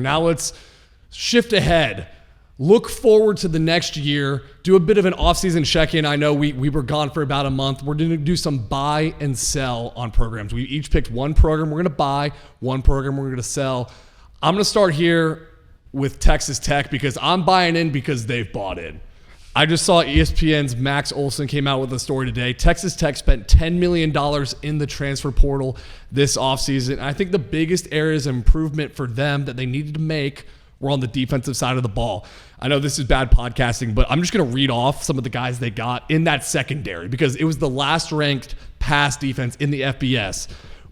Now let's shift ahead. Look forward to the next year. Do a bit of an offseason check-in. I know we were gone for about a month. We're going to do some buy and sell on programs. We each picked one program we're going to buy, one program we're going to sell. I'm going to start here with Texas Tech because I'm buying in because they've bought in. I just saw ESPN's Max Olson came out with a story today. Texas Tech spent $10 million in the transfer portal this offseason. I think the biggest areas of improvement for them that they needed to make were on the defensive side of the ball. I know this is bad podcasting, but I'm just going to read off some of the guys they got in that secondary because it was the last ranked pass defense in the FBS.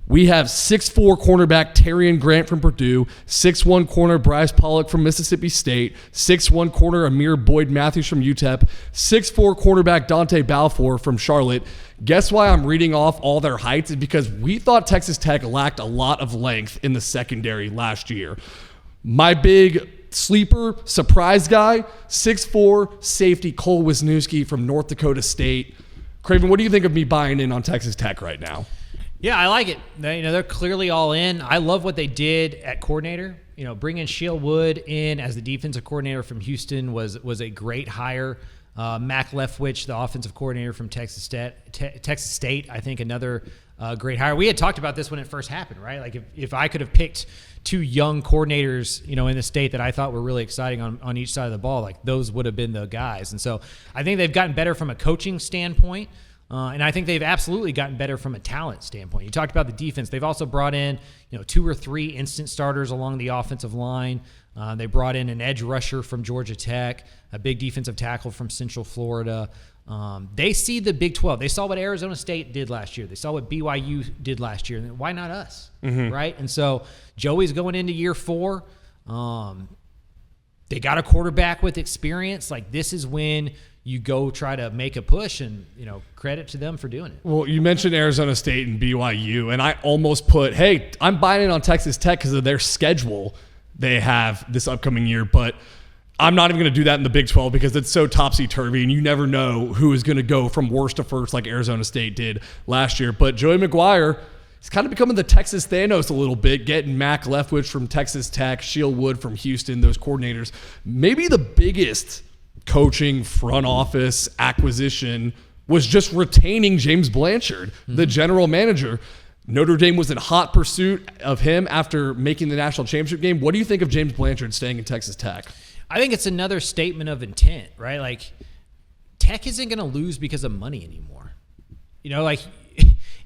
We have 6'4" cornerback Terrion Grant from Purdue, 6'1" corner Bryce Pollock from Mississippi State, 6'1" corner Amir Boyd Matthews from UTEP, 6'4" cornerback Dante Balfour from Charlotte. Guess why I'm reading off all their heights is because we thought Texas Tech lacked a lot of length in the secondary last year. My big sleeper surprise guy, 6'4" safety Cole Wisniewski from North Dakota State. Craven, what do you think of me buying in on Texas Tech right now? Yeah, I like it. They're clearly all in. I love what they did at coordinator. Bringing Sheil Wood in as the defensive coordinator from Houston was a great hire. Mac Leftwich, the offensive coordinator from Texas State, I think another great hire. We had talked about this when it first happened, right? Like if I could have picked two young coordinators, in the state that I thought were really exciting on each side of the ball, like those would have been the guys. And so I think they've gotten better from a coaching standpoint. And I think they've absolutely gotten better from a talent standpoint. You talked about the defense. They've also brought in, 2 or 3 instant starters along the offensive line. They brought in an edge rusher from Georgia Tech, a big defensive tackle from Central Florida. They see the Big 12. They saw what Arizona State did last year. They saw what BYU did last year. Why not us, right? And so Joey's going into year 4. They got a quarterback with experience. Like, this is when you go try to make a push, and, credit to them for doing it. Well, you mentioned Arizona State and BYU, and I almost put, hey, I'm buying in on Texas Tech because of their schedule they have this upcoming year, but I'm not even going to do that in the Big 12 because it's so topsy-turvy, and you never know who is going to go from worst to first like Arizona State did last year. But Joey McGuire is kind of becoming the Texas Thanos a little bit, getting Mac Leftwich from Texas Tech, Sheil Wood from Houston, those coordinators. Maybe the biggest coaching front office acquisition was just retaining James Blanchard, the general manager. Notre Dame was in hot pursuit of him after making the national championship game. What do you think of James Blanchard staying in Texas Tech? I think it's another statement of intent, right? Like, Tech isn't going to lose because of money anymore.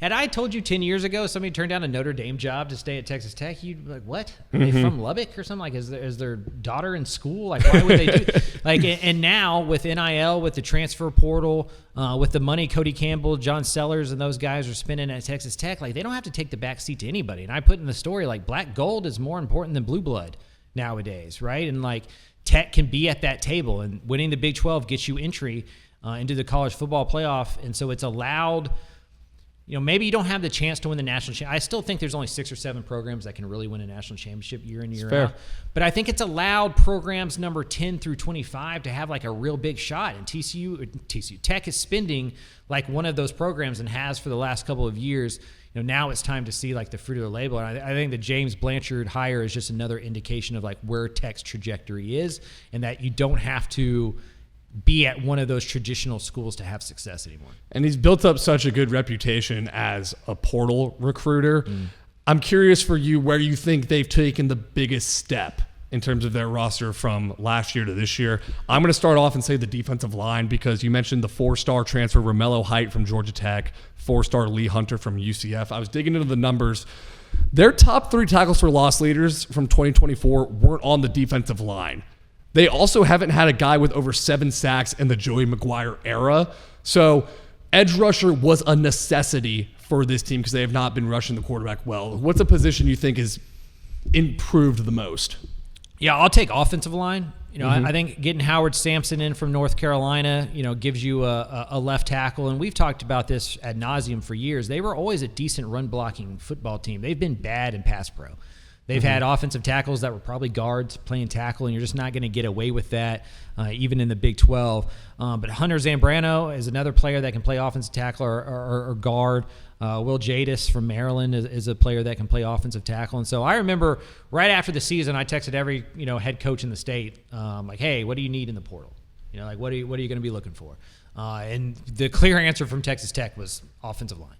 Had I told you 10 years ago somebody turned down a Notre Dame job to stay at Texas Tech, you'd be like, what? Are they from Lubbock or something? Like, is their daughter in school? Like, why would they do like? And now with NIL, with the transfer portal, with the money Cody Campbell, John Sellers, and those guys are spending at Texas Tech, like, they don't have to take the back seat to anybody. And I put in the story, like, black gold is more important than blue blood nowadays, right? And, like, Tech can be at that table, and winning the Big 12 gets you entry into the college football playoff. And so it's allowed – maybe you don't have the chance to win the national championship. I still think there's only 6 or 7 programs that can really win a national championship year in, year out. But I think it's allowed programs number 10 through 25 to have like a real big shot. And TCU Tech is spending like one of those programs and has for the last couple of years. Now it's time to see like the fruit of the labor. And I think the James Blanchard hire is just another indication of like where Tech's trajectory is, and that you don't have to be at one of those traditional schools to have success anymore. And he's built up such a good reputation as a portal recruiter. I'm curious for you where you think they've taken the biggest step in terms of their roster from last year to this year. I'm going to start off and say the defensive line because you mentioned the 4-star transfer Romello Height from Georgia Tech, 4-star Lee Hunter from UCF. I was digging into the numbers. Their top 3 tackles for loss leaders from 2024 weren't on the defensive line. They also haven't had a guy with over 7 sacks in the Joey McGuire era. So edge rusher was a necessity for this team because they have not been rushing the quarterback well. What's a position you think is improved the most? Yeah, I'll take offensive line. I think getting Howard Sampson in from North Carolina, gives you a left tackle. And we've talked about this ad nauseum for years. They were always a decent run blocking football team. They've been bad in pass pro. They've had offensive tackles that were probably guards playing tackle, and you're just not going to get away with that, even in the Big 12. But Hunter Zambrano is another player that can play offensive tackle or guard. Will Jadis from Maryland is a player that can play offensive tackle. And so I remember right after the season, I texted every head coach in the state, like, hey, what do you need in the portal? What are you going to be looking for? And the clear answer from Texas Tech was offensive line.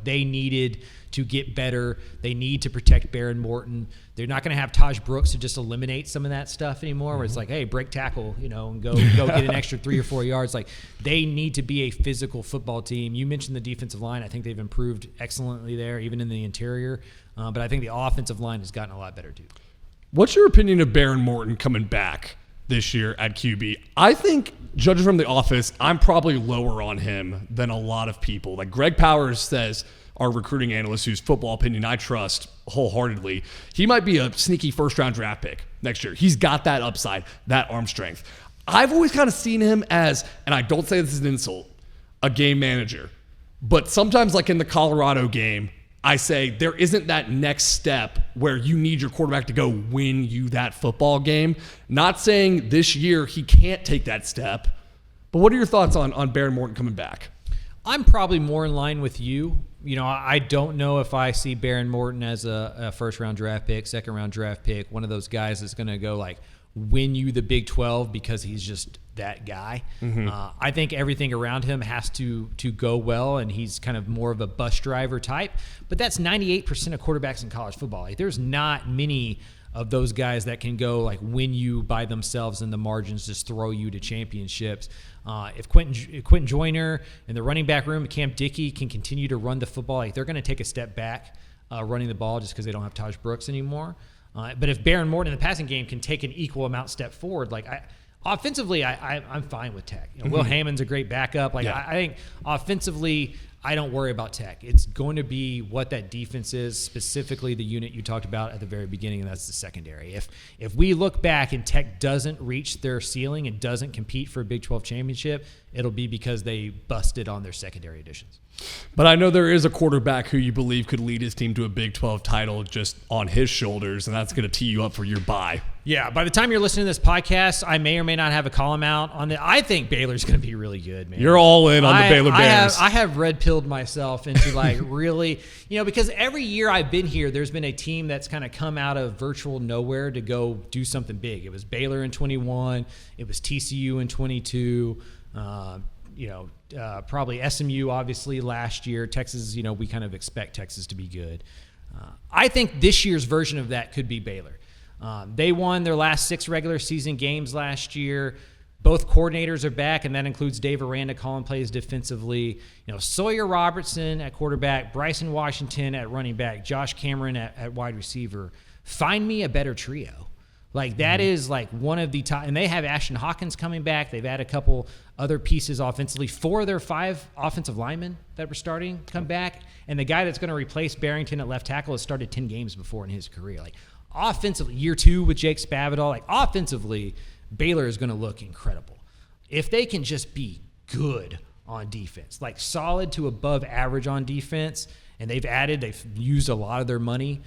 They needed to get better. They need to protect Baron Morton. They're not going to have Taj Brooks to just eliminate some of that stuff anymore, where it's like, hey, break tackle, and go get an extra 3 or 4 yards. Like, they need to be a physical football team. You mentioned the defensive line. I think they've improved excellently there, even in the interior. But I think the offensive line has gotten a lot better too. What's your opinion of Baron Morton coming back this year at QB? I think, judging from the office, I'm probably lower on him than a lot of people. Like Greg Powers says, our recruiting analyst, whose football opinion I trust wholeheartedly, he might be a sneaky first-round draft pick next year. He's got that upside, that arm strength. I've always kind of seen him as, and I don't say this is an insult, a game manager. But sometimes, like in the Colorado game, I say there isn't that next step where you need your quarterback to go win you that football game. Not saying this year he can't take that step, but what are your thoughts on Baron Morton coming back? I'm probably more in line with you. I don't know if I see Baron Morton as a first-round draft pick, second-round draft pick, one of those guys that's going to go like win you the Big 12 because he's just that guy. I think everything around him has to go well, and he's kind of more of a bus driver type. But that's 98% of quarterbacks in college football. Like, there's not many of those guys that can go like win you by themselves in the margins, just throw you to championships. If Quentin Joyner and the running back room, Cam Dickey, can continue to run the football, like they're going to take a step back running the ball just because they don't have Taj Brooks anymore. But if Baron Morton in the passing game can take an equal amount step forward, like offensively, I'm fine with Tech. Will Hammond's a great backup. Like I think offensively, I don't worry about Tech. It's going to be what that defense is, specifically the unit you talked about at the very beginning, and that's the secondary. If we look back and Tech doesn't reach their ceiling and doesn't compete for a Big 12 championship, it'll be because they busted on their secondary additions. But I know there is a quarterback who you believe could lead his team to a Big 12 title just on his shoulders, and that's going to tee you up for your bye. Yeah, by the time you're listening to this podcast, I may or may not have a column out on it. I think Baylor's going to be really good, man. You're all in on the Baylor Bears. I have red-pilled myself into like really, because every year I've been here, there's been a team that's kind of come out of virtual nowhere to go do something big. It was Baylor in 21. It was TCU in 22. Probably SMU obviously last year. Texas, we kind of expect Texas to be good. I think this year's version of that could be Baylor. They won their last 6 regular season games last year. Both coordinators are back, and that includes Dave Aranda calling plays defensively. Sawyer Robertson at quarterback, Bryson Washington at running back, Josh Cameron at wide receiver. Find me a better trio. Like, that is like one of the top, and they have Ashton Hawkins coming back. They've had a couple other pieces offensively. 4 of their 5 offensive linemen that were starting come back, and the guy that's going to replace Barrington at left tackle has started 10 games before in his career. Like, offensively, year 2 with Jake Spavital, like offensively, Baylor is going to look incredible. If they can just be good on defense, like solid to above average on defense, and they've used a lot of their money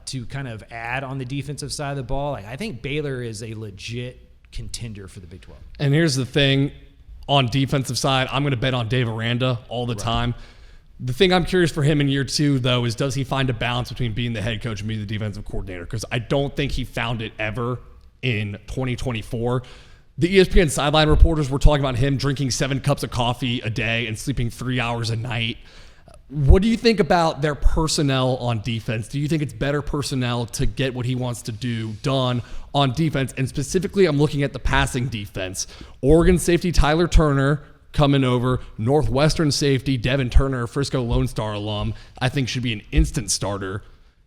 to kind of add on the defensive side of the ball. Like, I think Baylor is a legit contender for the Big 12. And here's the thing, on defensive side, I'm going to bet on Dave Aranda all the time. The thing I'm curious for him in year 2, though, is does he find a balance between being the head coach and being the defensive coordinator? Because I don't think he found it ever in 2024. The ESPN sideline reporters were talking about him drinking 7 cups of coffee a day and sleeping 3 hours a night. What do you think about their personnel on defense? Do you think it's better personnel to get what he wants to do done on defense? And specifically, I'm looking at the passing defense. Oregon safety Tyler Turner coming over. Northwestern safety Devin Turner, Frisco Lone Star alum, I think should be an instant starter.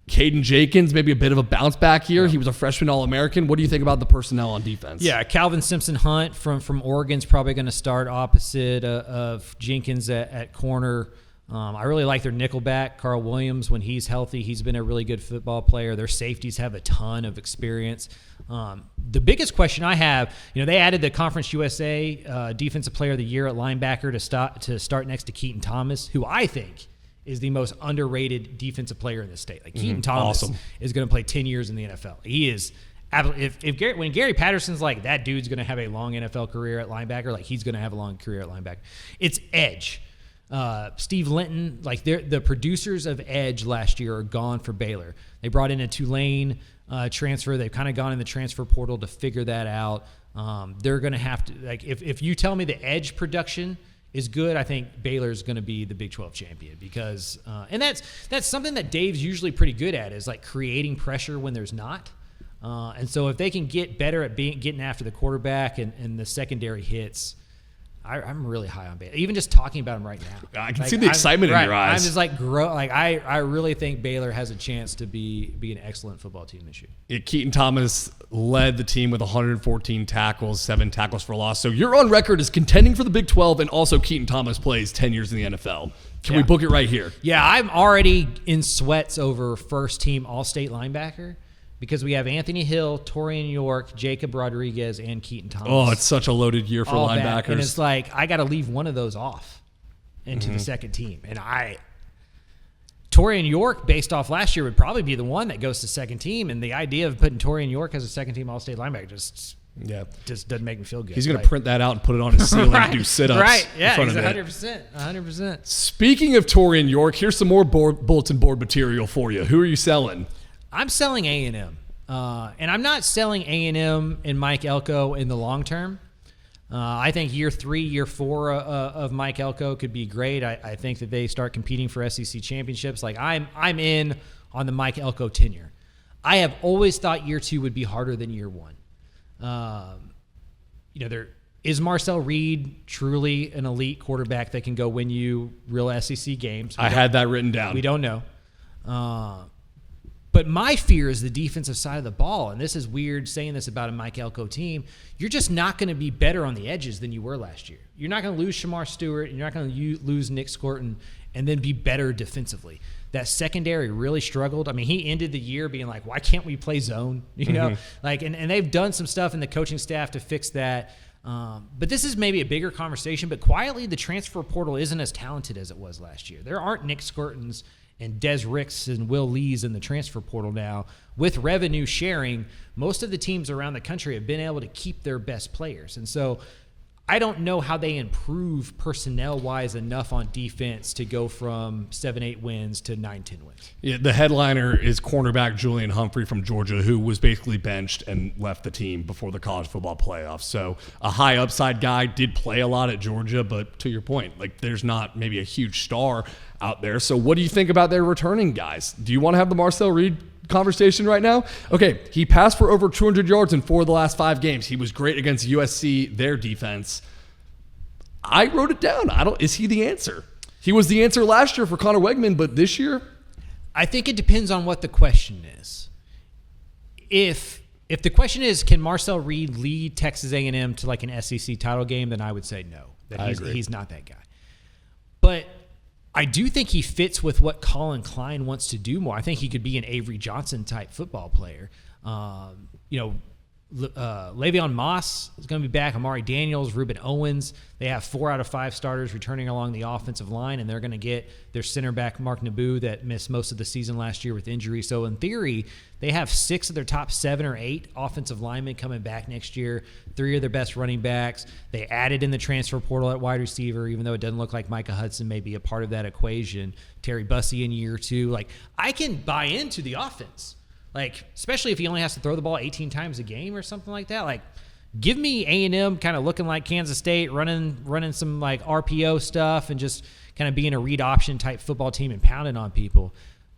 Caden Jenkins, maybe a bit of a bounce back here. He was a freshman All-American. What do you think about the personnel on defense? Yeah, Calvin Simpson-Hunt from Oregon's probably going to start opposite of Jenkins at corner. I really like their nickelback, Carl Williams. When he's healthy, he's been a really good football player. Their safeties have a ton of experience. The biggest question I have, they added the Conference USA Defensive Player of the Year at linebacker to start next to Keaton Thomas, who I think is the most underrated defensive player in the state. Like Keaton Thomas is going to play 10 years in the NFL. He is absolutely. When Gary Patterson's like, that dude's going to have a long NFL career at linebacker, like he's going to have a long career at linebacker. It's edge. Steve Linton, like the producers of edge last year are gone for Baylor. They brought in a Tulane transfer. They've kind of gone in the transfer portal to figure that out. They're going to have to, like, if you tell me the edge production is good, I think Baylor's going to be the Big 12 champion because, and that's something that Dave's usually pretty good at, is like creating pressure when there's not. And so if they can get better at getting after the quarterback and the secondary hits, I'm really high on Baylor. Even just talking about him right now, I can see the excitement in your eyes. I'm just like, I really think Baylor has a chance to be an excellent football team this year. Keaton Thomas led the team with 114 tackles, 7 tackles for loss. So you're on record as contending for the Big 12, and also Keaton Thomas plays 10 years in the NFL. Can we book it right here? Yeah, I'm already in sweats over first team All-State linebacker, because we have Anthony Hill, Torian York, Jacob Rodriguez, and Keaton Thomas. Oh, it's such a loaded year for linebackers. Back. And it's like, I got to leave one of those off into the second team. And Torian York, based off last year, would probably be the one that goes to second team. And the idea of putting Torian York as a second team All-State linebacker just doesn't make me feel good. He's going to print that out and put it on his ceiling and do sit-ups in front of it. 100%. Speaking of Torian York, here's some more bulletin board material for you. Who are you selling? I'm selling A&M, and I'm not selling A&M and Mike Elko in the long term. I think year 3, year 4 of Mike Elko could be great. I think that they start competing for SEC championships. Like I'm in on the Mike Elko tenure. I have always thought year 2 would be harder than year 1. There is Marcel Reed truly an elite quarterback that can go win you real SEC games. I had that written down. We don't know. But my fear is the defensive side of the ball, and this is weird saying this about a Mike Elko team. You're just not going to be better on the edges than you were last year. You're not going to lose Shamar Stewart, and you're not going to lose Nick Scorton and then be better defensively. That secondary really struggled. I mean, he ended the year being like, why can't we play zone? You know, like, and they've done some stuff in the coaching staff to fix that. But this is maybe a bigger conversation, but quietly the transfer portal isn't as talented as it was last year. There aren't Nick Scortons and Des Ricks and Will Lees in the transfer portal now. With revenue sharing, most of the teams around the country have been able to keep their best players. And so I don't know how they improve personnel-wise enough on defense to go from 7-8 wins to 9-10 wins. Yeah, the headliner is cornerback Julian Humphrey from Georgia, who was basically benched and left the team before the college football playoffs. So a high upside guy, did play a lot at Georgia, but to your point, like there's not maybe a huge star out there. So what do you think about their returning guys? Do you want to have the Marcel Reed conversation right now? Okay, he passed for over 200 yards in 4 of the last 5 games. He was great against USC, their defense. I wrote it down. Is he the answer? He was the answer last year for Connor Wegman, but this year? I think it depends on what the question is. If the question is, can Marcel Reed lead Texas A&M to like an SEC title game, then I would say no. That he's not that guy. But I do think he fits with what Colin Klein wants to do more. I think he could be an Avery Johnson type football player. Le'Veon Moss is going to be back. Amari Daniels, Reuben Owens. They have 4 out of 5 starters returning along the offensive line, and they're going to get their center back, Mark Naboo, that missed most of the season last year with injury. So in theory, they have 6 of their top 7 or 8 offensive linemen coming back next year, 3 of their best running backs. They added in the transfer portal at wide receiver, even though it doesn't look like Micah Hudson may be a part of that equation. Terry Bussey in year 2. Like, I can buy into the offense. Like, especially if he only has to throw the ball 18 times a game or something like that. Like, give me A&M kind of looking like Kansas State, running some like RPO stuff and just kind of being a read option type football team and pounding on people.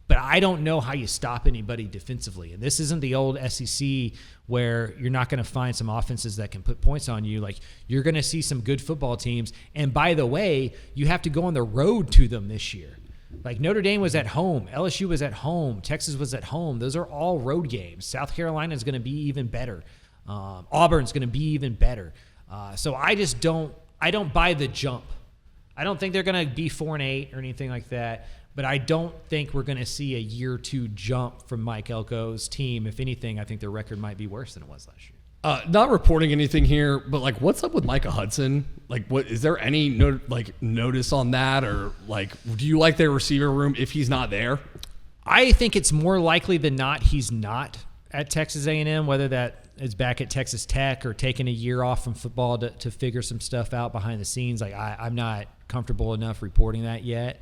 But I don't know how you stop anybody defensively. And this isn't the old SEC where you're not going to find some offenses that can put points on you. Like, you're going to see some good football teams. And by the way, you have to go on the road to them this year. Like, Notre Dame was at home. LSU was at home. Texas was at home. Those are all road games. South Carolina is going to be even better. Auburn's going to be even better. So I just don't buy the jump. I don't think they're going to be 4-8 or anything like that. But I don't think we're going to see a year 2 jump from Mike Elko's team. If anything, I think their record might be worse than it was last year. Not reporting anything here, but like, what's up with Micah Hudson? Like, what is there any notice on that, or like, do you like their receiver room if he's not there? I think it's more likely than not he's not at Texas A&M, whether that is back at Texas Tech or taking a year off from football to figure some stuff out behind the scenes. Like, I'm not comfortable enough reporting that yet.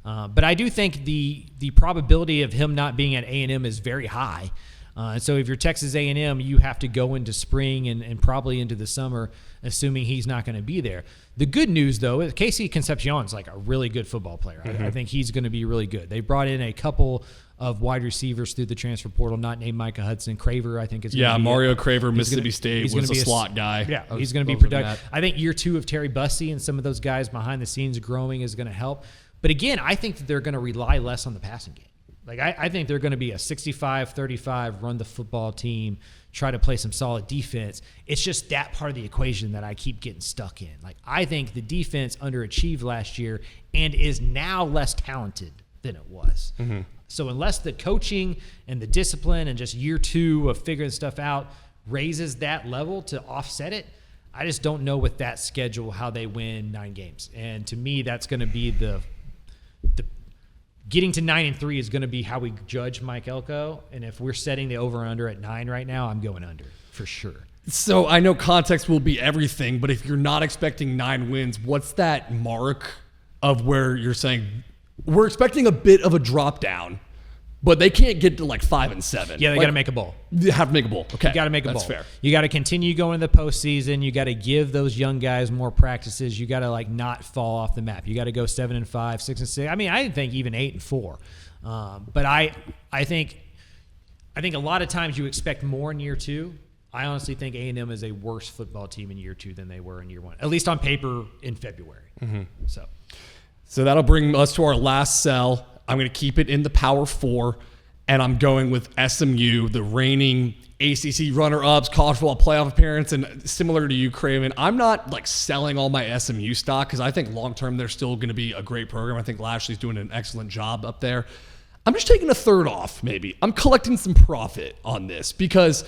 But I do think the probability of him not being at A&M is very high. So if you're Texas A&M, you have to go into spring and probably into the summer, assuming he's not going to be there. The good news, though, is Casey Concepcion's like a really good football player. I think he's going to be really good. They brought in a couple of wide receivers through the transfer portal, not named Micah Hudson. Craver, I think, is going to be Mario Craver, Mississippi State, was a slot guy. Yeah, he's going to be productive. I think year 2 of Terry Bussey and some of those guys behind the scenes growing is going to help. But again, I think that they're going to rely less on the passing game. Like, I think they're going to be a 65-35 run the football team, try to play some solid defense. It's just that part of the equation that I keep getting stuck in. Like, I think the defense underachieved last year and is now less talented than it was. Mm-hmm. So unless the coaching and the discipline and just year 2 of figuring stuff out raises that level to offset it, I just don't know with that schedule how they win 9 games. And to me, that's going to be the getting to 9-3 is going to be how we judge Mike Elko. And if we're setting the over and under at 9 right now, I'm going under for sure. So I know context will be everything, but if you're not expecting 9 wins, what's that mark of where you're saying we're expecting a bit of a drop down, but they can't get to like 5 and 7? Yeah, they got to make a bowl. You have to make a bowl. Okay. You got to make a bowl. That's fair. You got to continue going to the postseason. You got to give those young guys more practices. You got to like not fall off the map. You got to go 7 and 5, 6 and 6. I mean, I didn't think even 8 and 4. But I think a lot of times you expect more in year 2. I honestly think A&M is a worse football team in year 2 than they were in year 1, at least on paper in February. Mm-hmm. So that'll bring us to our last sell. I'm going to keep it in the Power 4, and I'm going with SMU, the reigning ACC runner-ups, college football playoff appearance, and similar to you, Craven, I'm not like selling all my SMU stock because I think long-term they're still going to be a great program. I think Lashley's doing an excellent job up there. I'm just taking a third off, maybe. I'm collecting some profit on this because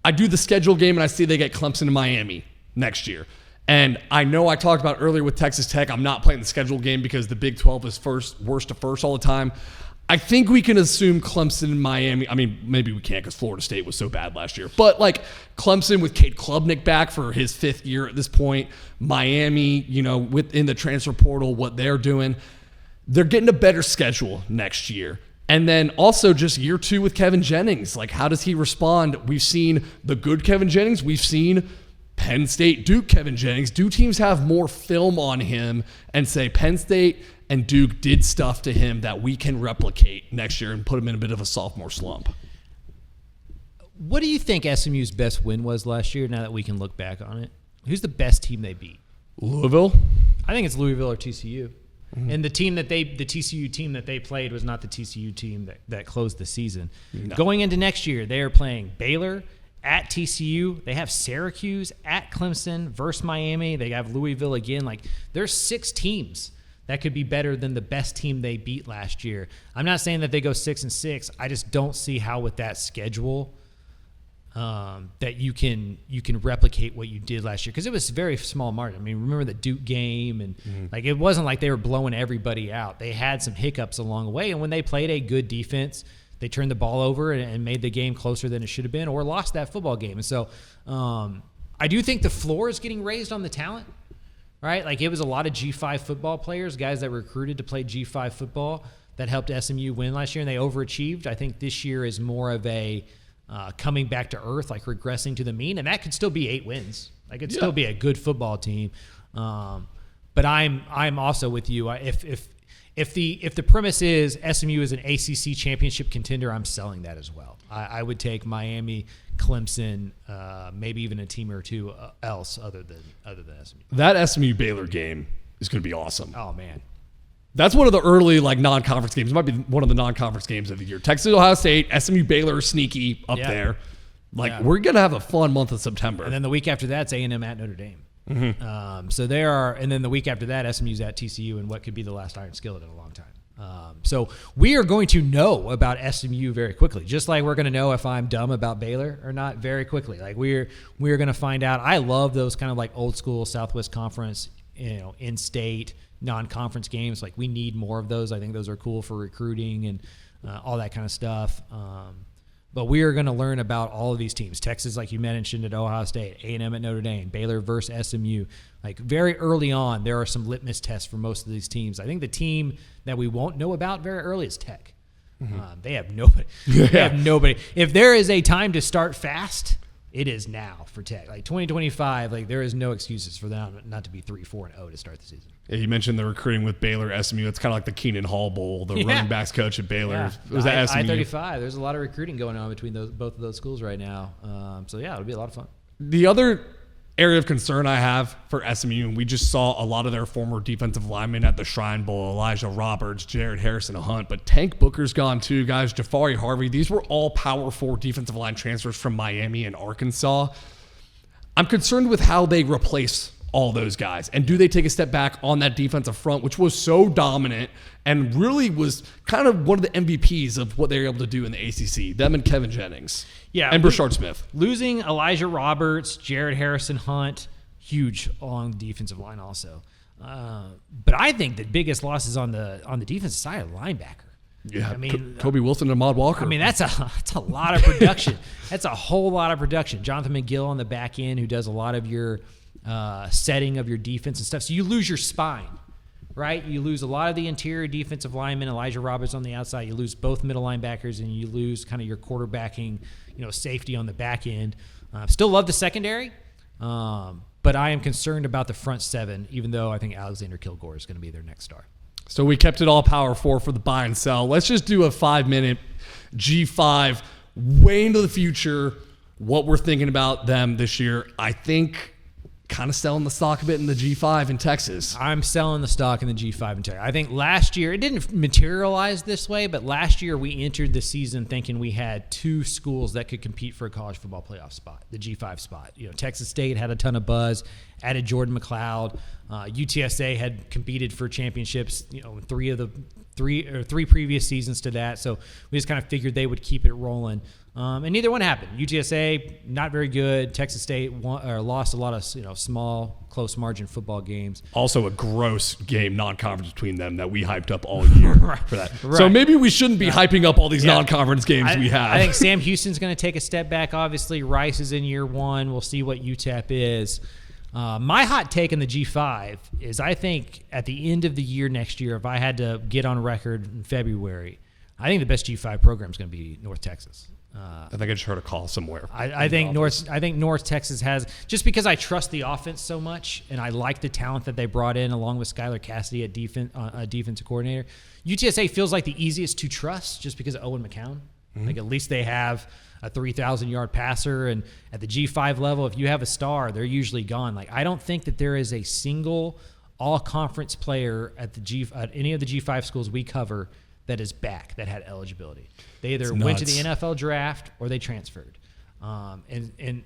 I do the schedule game and I see they get Clemson and Miami next year. And I know I talked about earlier with Texas Tech, I'm not playing the schedule game because the Big 12 is worst to first all the time. I think we can assume Clemson and Miami. I mean, maybe we can't because Florida State was so bad last year. But like Clemson with Cade Klubnik back for his 5th year at this point, Miami, within the transfer portal, what they're doing, they're getting a better schedule next year. And then also just year 2 with Kevin Jennings. Like, how does he respond? We've seen the good Kevin Jennings. We've seen Penn State, Duke, Kevin Jennings. Do teams have more film on him and say Penn State and Duke did stuff to him that we can replicate next year and put him in a bit of a sophomore slump? What do you think SMU's best win was last year now that we can look back on it? Who's the best team they beat? Louisville? I think it's Louisville or TCU. Mm-hmm. And the TCU team that they played was not the TCU team that closed the season. No. Going into next year, they are playing Baylor at TCU. They have Syracuse at Clemson versus Miami. They have Louisville again. Like, there's 6 teams that could be better than the best team they beat last year. I'm not saying that they go 6 and 6. I just don't see how with that schedule that you can replicate what you did last year, because it was a very small margin. I mean, remember the Duke game, and like it wasn't like they were blowing everybody out. They had some hiccups along the way, and when they played a good defense, they turned the ball over and made the game closer than it should have been, or lost that football game. And so I do think the floor is getting raised on the talent, right? Like, it was a lot of G5 football players, guys that were recruited to play G5 football, that helped SMU win last year, and they overachieved. I think this year is more of a coming back to earth, like regressing to the mean, and that could still be 8 wins. Like, it'd still be a good football team. But I'm also with you. If the premise is SMU is an ACC championship contender, I'm selling that as well. I would take Miami, Clemson, maybe even a team or two else other than SMU. That SMU Baylor game is going to be awesome. Oh man, that's one of the early non-conference games. It might be one of the non-conference games of the year. Texas, Ohio State, SMU Baylor are sneaky up there. We're going to have a fun month of September. And then the week after that's A&M at Notre Dame. Mm-hmm. So there are, and then the week after that, SMU's at TCU, and what could be the last iron skillet in a long time. So we are going to know about SMU very quickly, just like we're going to know if I'm dumb about Baylor or not very quickly. Like we're going to find out. I love those kind of like old school Southwest Conference, in-state non-conference games. Like we need more of those. I think those are cool for recruiting and all that kind of stuff. But we are going to learn about all of these teams. Texas, like you mentioned, at Ohio State, A&M at Notre Dame, Baylor versus SMU. Like very early on, there are some litmus tests for most of these teams. I think the team that we won't know about very early is Tech. They have nobody. They have nobody. If there is a time to start fast, it is now for Tech. Like 2025, like there is no excuses for them not to be 3-4-0 to start the season. Yeah, you mentioned the recruiting with Baylor, SMU. It's kind of like the Keenan Hall Bowl, the running backs coach at Baylor. Yeah. It was at SMU. I-35. There's a lot of recruiting going on between both of those schools right now. So yeah, it'll be a lot of fun. The other area of concern I have for SMU, and we just saw a lot of their former defensive linemen at the Shrine Bowl, Elijah Roberts, Jared Harrison Hunt, but Tank Booker's gone too, guys. Jafari Harvey. These were all Power 4 defensive line transfers from Miami and Arkansas. I'm concerned with how they replace all those guys. And do they take a step back on that defensive front, which was so dominant and really was kind of one of the MVPs of what they were able to do in the ACC, them and Kevin Jennings. Yeah, and Brashard Smith. Losing Elijah Roberts, Jared Harrison Hunt, huge along the defensive line also. But I think the biggest loss is on the defensive side of linebacker. Yeah, I mean, Kobe Wilson and Ahmad Walker. I mean, that's a lot of production. That's a whole lot of production. Jonathan McGill on the back end, who does a lot of your setting of your defense and stuff. So you lose your spine, right? You lose a lot of the interior defensive linemen, Elijah Roberts on the outside. You lose both middle linebackers, and you lose kind of your quarterbacking, safety on the back end. Still love the secondary, but I am concerned about the front seven, even though I think Alexander Kilgore is going to be their next star. So we kept it all Power 4 for the buy and sell. Let's just do a 5-minute G5 way into the future, what we're thinking about them this year. I think kind of selling the stock a bit in the G5 in Texas. I'm selling the stock in the G5 in Texas. I think last year, it didn't materialize this way, but last year we entered the season thinking we had two schools that could compete for a college football playoff spot, the G5 spot. Texas State had a ton of buzz, added Jordan McLeod. UTSA had competed for championships, three previous seasons to that. So we just kind of figured they would keep it rolling. And neither one happened. UTSA, not very good. Texas State lost a lot of small, close margin football games. Also a gross game, non-conference between them that we hyped up all year for that. Right. So maybe we shouldn't be hyping up all these non-conference games we have. I think Sam Houston's going to take a step back. Obviously, Rice is in year one. We'll see what UTEP is. My hot take in the G5 is I think at the end of the year next year, if I had to get on record in February, I think the best G5 program is going to be North Texas. I think I just heard a call somewhere. I think North Texas has, just because I trust the offense so much and I like the talent that they brought in along with Skylar Cassidy at defensive coordinator. UTSA feels like the easiest to trust just because of Owen McCown. Mm-hmm. Like at least they have a 3,000-yard passer, and at the G5 level, if you have a star, they're usually gone. Like I don't think that there is a single all-conference player at any of the G5 schools we cover that is back that had eligibility. They either went to the NFL draft or they transferred, and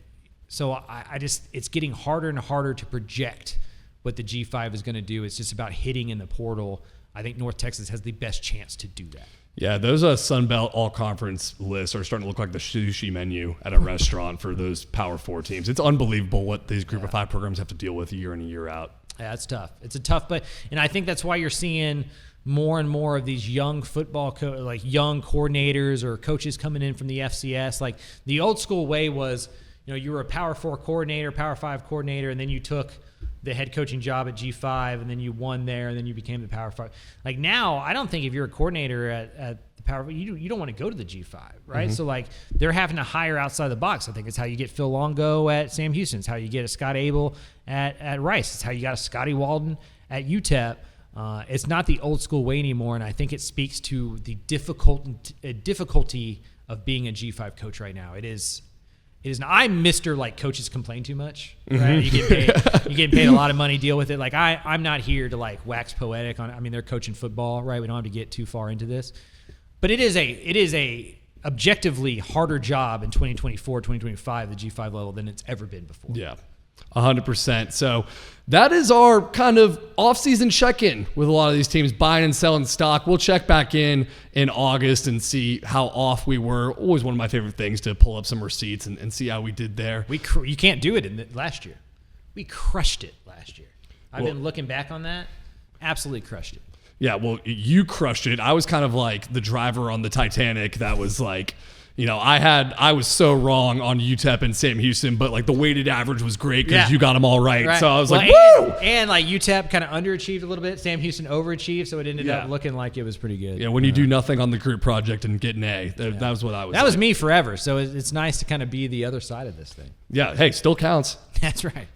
so I just it's getting harder and harder to project what the G5 is going to do. It's just about hitting in the portal. I think North Texas has the best chance to do that. Yeah, those Sun Belt all-conference lists are starting to look like the sushi menu at a restaurant for those Power 4 teams. It's unbelievable what these Group of 5 programs have to deal with year in and year out. Yeah, it's tough. It's a tough, and I think that's why you're seeing more and more of these young football, young coordinators or coaches coming in from the FCS. Like the old school way was, you were a Power 4 coordinator, Power 5 coordinator, and then you took the head coaching job at G5, and then you won there, and then you became the Power 5. Like now, I don't think if you're a coordinator at the Power 5, you don't want to go to the G5, right? Mm-hmm. So like they're having to hire outside the box. I think it's how you get Phil Longo at Sam Houston. It's how you get a Scott Abel at Rice. It's how you got a Scotty Walden at UTEP. It's not the old school way anymore, and I think it speaks to the difficulty of being a G5 coach right now. It is. I'm Mr. like coaches complain too much, right? Mm-hmm. You get paid a lot of money, deal with it. Like I'm not here to like wax poetic on. I mean, they're coaching football, right? We don't have to get too far into this, but it is a objectively harder job in 2024, 2025, the G5 level than it's ever been before. Yeah. 100%. So that is our kind of off-season check-in with a lot of these teams buying and selling stock. We'll check back in August and see how off we were. Always one of my favorite things to pull up some receipts and see how we did there. You can't do it last year. We crushed it last year. I've been looking back on that. Absolutely crushed it. Yeah, well, you crushed it. I was kind of like the driver on the Titanic that was like, I was so wrong on UTEP and Sam Houston, but like the weighted average was great because you got them all right. So I was like, woo! And like UTEP kind of underachieved a little bit. Sam Houston overachieved, so it ended up looking like it was pretty good. Yeah, when you do nothing on the group project and get an A, that was what I was. That was me forever. So it's nice to kind of be the other side of this thing. Yeah, hey, still counts. That's right.